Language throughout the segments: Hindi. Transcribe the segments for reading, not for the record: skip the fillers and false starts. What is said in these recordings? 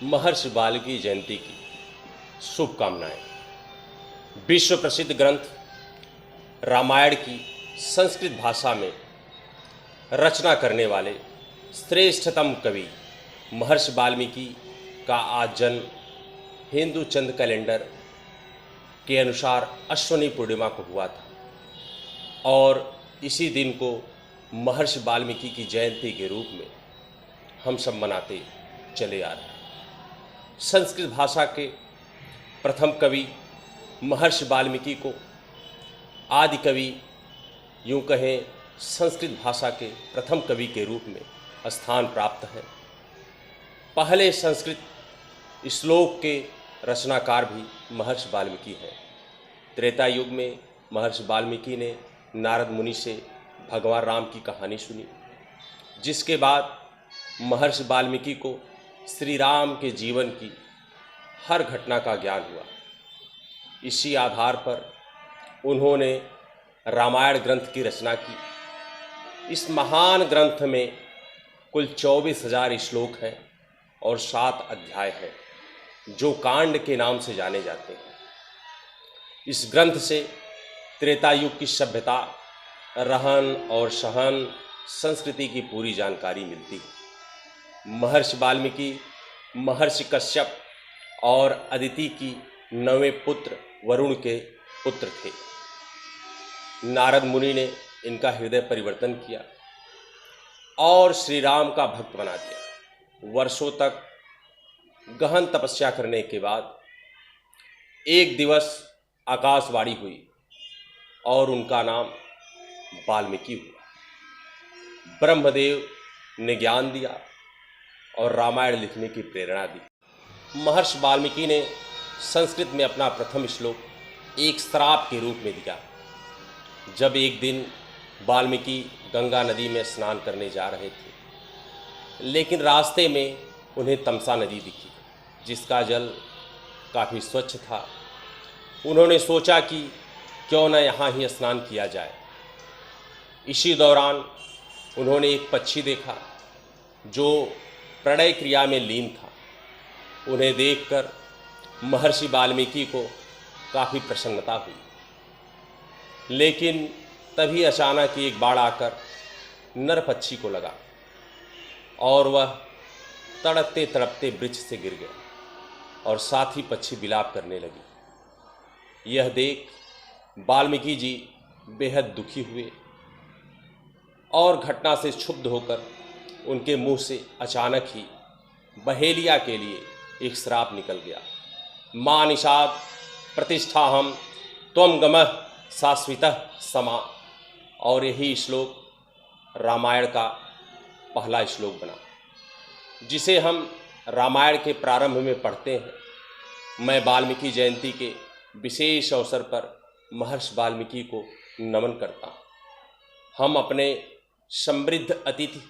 महर्षि वाल्मीकि जयंती की शुभकामनाएं। विश्व प्रसिद्ध ग्रंथ रामायण की संस्कृत भाषा में रचना करने वाले श्रेष्ठतम कवि महर्षि वाल्मीकि का आज जन्म हिंदू चंद्र कैलेंडर के अनुसार अश्विनी पूर्णिमा को हुआ था और इसी दिन को महर्षि वाल्मीकि की जयंती के रूप में हम सब मनाते चले आ रहे हैं। संस्कृत भाषा के प्रथम कवि महर्षि वाल्मीकि को आदि कवि यूँ कहें संस्कृत भाषा के प्रथम कवि के रूप में स्थान प्राप्त है। पहले संस्कृत श्लोक के रचनाकार भी महर्षि वाल्मीकि हैं। त्रेता युग में महर्षि वाल्मीकि ने नारद मुनि से भगवान राम की कहानी सुनी, जिसके बाद महर्षि वाल्मीकि को श्री राम के जीवन की हर घटना का ज्ञान हुआ। इसी आधार पर उन्होंने रामायण ग्रंथ की रचना की। इस महान ग्रंथ में कुल 24,000 श्लोक हैं और 7 अध्याय हैं, जो कांड के नाम से जाने जाते हैं। इस ग्रंथ से त्रेता युग की सभ्यता, रहन और सहन, संस्कृति की पूरी जानकारी मिलती है। महर्षि वाल्मीकि महर्षि कश्यप और अदिति की 9वें पुत्र वरुण के पुत्र थे। नारद मुनि ने इनका हृदय परिवर्तन किया और श्री राम का भक्त बना दिया। वर्षों तक गहन तपस्या करने के बाद एक दिवस आकाशवाणी हुई और उनका नाम वाल्मीकि हुआ। ब्रह्मदेव ने ज्ञान दिया और रामायण लिखने की प्रेरणा दी। महर्षि वाल्मीकि ने संस्कृत में अपना प्रथम श्लोक एक श्राप के रूप में दिया। जब एक दिन वाल्मीकि गंगा नदी में स्नान करने जा रहे थे, लेकिन रास्ते में उन्हें तमसा नदी दिखी, जिसका जल काफ़ी स्वच्छ था। उन्होंने सोचा कि क्यों न यहाँ ही स्नान किया जाए। इसी दौरान उन्होंने एक पक्षी देखा जो प्रणय क्रिया में लीन था। उन्हें देखकर महर्षि वाल्मीकि को काफ़ी प्रसन्नता हुई, लेकिन तभी अचानक एक बाढ़ आकर नर पक्षी को लगा और वह तड़पते तड़पते वृक्ष से गिर गया और साथ ही पक्षी विलाप करने लगी। यह देख वाल्मीकि जी बेहद दुखी हुए और घटना से क्षुब्ध होकर उनके मुंह से अचानक ही बहेलिया के लिए एक श्राप निकल गया। मां निषाद प्रतिष्ठाहम त्वं गमः शाश्वतः समा। और यही श्लोक रामायण का पहला श्लोक बना, जिसे हम रामायण के प्रारंभ में पढ़ते हैं। मैं वाल्मीकि जयंती के विशेष अवसर पर महर्षि वाल्मीकि को नमन करता हूँ। हम अपने समृद्ध अतिथि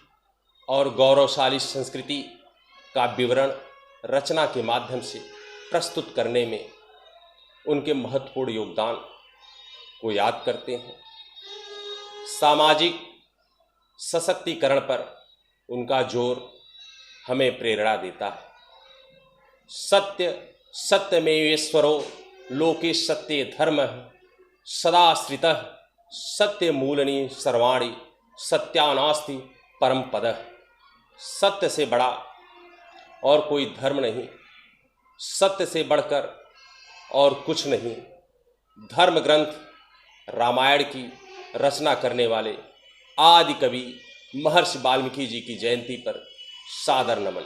और गौरवशाली संस्कृति का विवरण रचना के माध्यम से प्रस्तुत करने में उनके महत्वपूर्ण योगदान को याद करते हैं। सामाजिक सशक्तिकरण पर उनका जोर हमें प्रेरणा देता है। सत्य सत्यमेवेश्वरो लोके सत्ये धर्मः सदाश्रितः सत्यमूलनि सर्वाणि सत्यानास्ति परम पदः। सत्य से बड़ा और कोई धर्म नहीं, सत्य से बढ़कर और कुछ नहीं। धर्म ग्रंथ रामायण की रचना करने वाले आदि कवि महर्षि वाल्मीकि जी की जयंती पर सादर नमन।